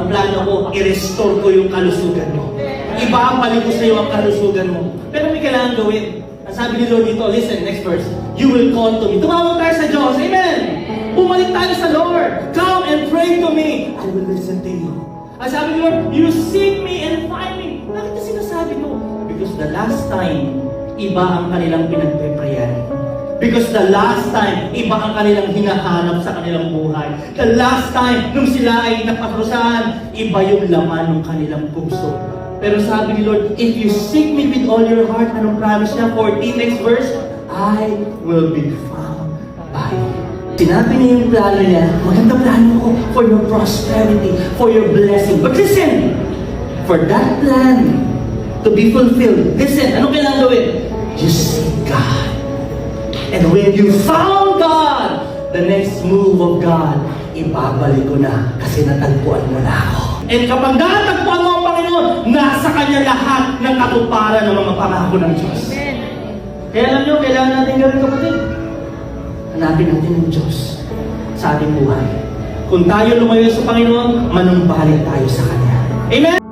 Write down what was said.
ang plano ko, i-restore ko yung kalusugan mo. Ibabalik ko sa iyo ang kalusugan mo. Pero may kailangan gawin. Ang sabi ni Lord dito, listen, next verse. You will call to me. Tumawag tayo sa Diyos. Amen! Bumalik tayo sa Lord. Come and pray to me. I will listen to you. Ang sabi ni Lord, you seek me and find me. Bakit na sinasabi mo? Because the last time, iba ang kanilang pinagpe-prayan. Because the last time, iba ang kanilang hinahanap sa kanilang buhay. The last time, nung sila ay naparusahan, iba yung laman ng kanilang puso. Pero sabi ni Lord, if you seek me with all your heart, anong promise niya? 14, next verse, I will be found by you. Sinabi niya yung plano niya, magandang plano ko for your prosperity, for your blessing. But listen, for that plan to be fulfilled, listen, anong kailangan gawin? You seek God. And when you found God, the next move of God, ibabalik ko na kasi natagpuan mo na ako. And kapag natagpuan mo ang Panginoon, nasa Kanya lahat ng katuparan ng mga pangako ng Diyos. Kaya alam nyo, kailangan natin gawin, kapatid. Hanapin natin ng Diyos sa ating buhay. Kung tayo lumayo sa Panginoon, manumbalik tayo sa Kanya. Amen?